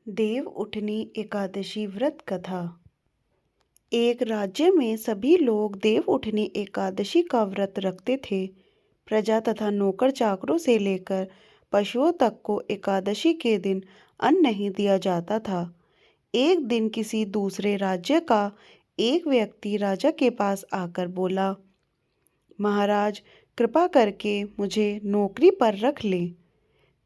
देव उठनी एकादशी व्रत कथा। एक राज्य में सभी लोग देव उठनी एकादशी का व्रत रखते थे। प्रजा तथा नौकर चाकरों से लेकर पशुओं तक को एकादशी के दिन अन्न नहीं दिया जाता था। एक दिन किसी दूसरे राज्य का एक व्यक्ति राजा के पास आकर बोला, महाराज, कृपा करके मुझे नौकरी पर रख लें।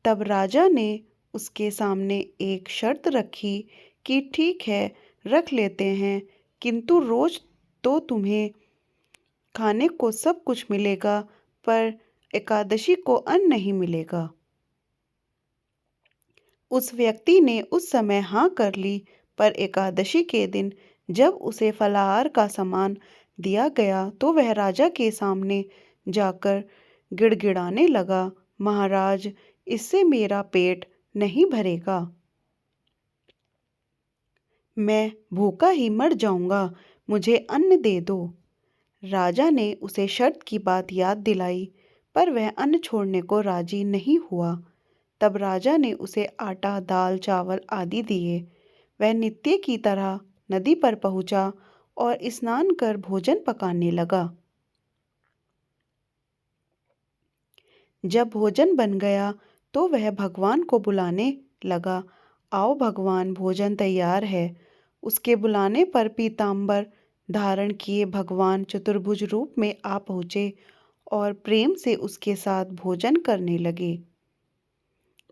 तब राजा ने उसके सामने एक शर्त रखी कि ठीक है, रख लेते हैं, किंतु रोज तो तुम्हें खाने को सब कुछ मिलेगा, पर एकादशी को अन्न नहीं मिलेगा। उस व्यक्ति ने उस समय हाँ कर ली, पर एकादशी के दिन जब उसे फलाहार का सामान दिया गया तो वह राजा के सामने जाकर गिड़गिड़ाने लगा, महाराज, इससे मेरा पेट नहीं भरेगा, मैं भूखा ही मर जाऊंगा, मुझे अन्न दे दो। राजा ने उसे शर्त की बात याद दिलाई, पर वह अन्न छोड़ने को राजी नहीं हुआ। तब राजा ने उसे आटा, दाल, चावल आदि दिए। वह नित्य की तरह नदी पर पहुंचा और स्नान कर भोजन पकाने लगा। जब भोजन बन गया तो वह भगवान को बुलाने लगा, आओ भगवान, भोजन तैयार है। उसके बुलाने पर पीतांबर धारण किए भगवान चतुर्भुज रूप में आ पहुँचे और प्रेम से उसके साथ भोजन करने लगे।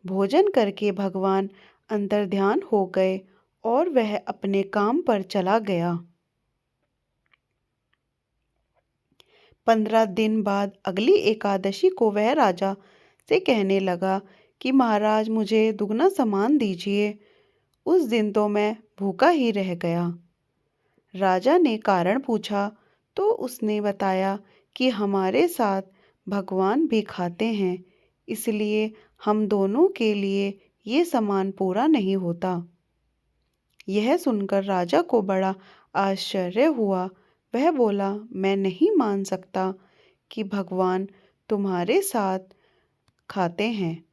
भोजन करके भगवान अंतर्ध्यान हो गए और वह अपने काम पर चला गया। 15 दिन बाद अगली एकादशी को वह राजा से कहने लगा कि महाराज, मुझे दुगना सामान दीजिए। उस दिन तो मैं भूखा ही रह गया। राजा ने कारण पूछा तो उसने बताया कि हमारे साथ भगवान भी खाते हैं, इसलिए हम दोनों के लिए ये सामान पूरा नहीं होता। यह सुनकर राजा को बड़ा आश्चर्य हुआ। वह बोला, मैं नहीं मान सकता कि भगवान तुम्हारे साथ खाते हैं।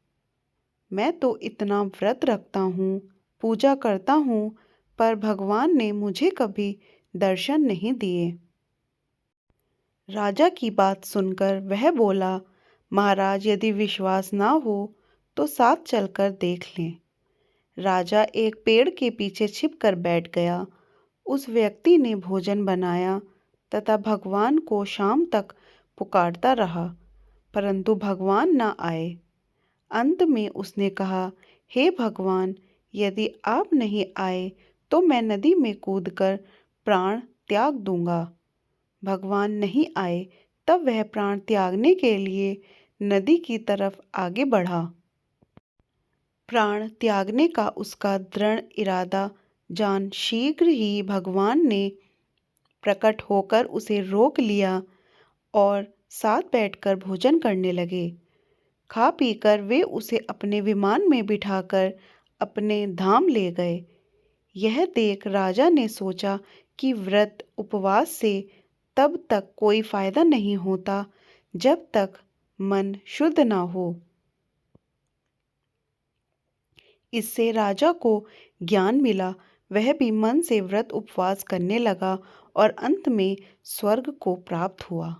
मैं तो इतना व्रत रखता हूँ, पूजा करता हूँ, पर भगवान ने मुझे कभी दर्शन नहीं दिए। राजा की बात सुनकर वह बोला, महाराज, यदि विश्वास ना हो तो साथ चलकर देख लें। राजा एक पेड़ के पीछे छिपकर बैठ गया। उस व्यक्ति ने भोजन बनाया तथा भगवान को शाम तक पुकारता रहा, परंतु भगवान न आए। अंत में उसने कहा, हे भगवान, यदि आप नहीं आए तो मैं नदी में कूदकर प्राण त्याग दूंगा। भगवान नहीं आए, तब वह प्राण त्यागने के लिए नदी की तरफ आगे बढ़ा। प्राण त्यागने का उसका दृढ़ इरादा जान शीघ्र ही भगवान ने प्रकट होकर उसे रोक लिया और साथ बैठकर भोजन करने लगे। खा पीकर वे उसे अपने विमान में बिठाकर अपने धाम ले गए। यह देख राजा ने सोचा कि व्रत उपवास से तब तक कोई फायदा नहीं होता जब तक मन शुद्ध ना हो। इससे राजा को ज्ञान मिला। वह भी मन से व्रत उपवास करने लगा और अंत में स्वर्ग को प्राप्त हुआ।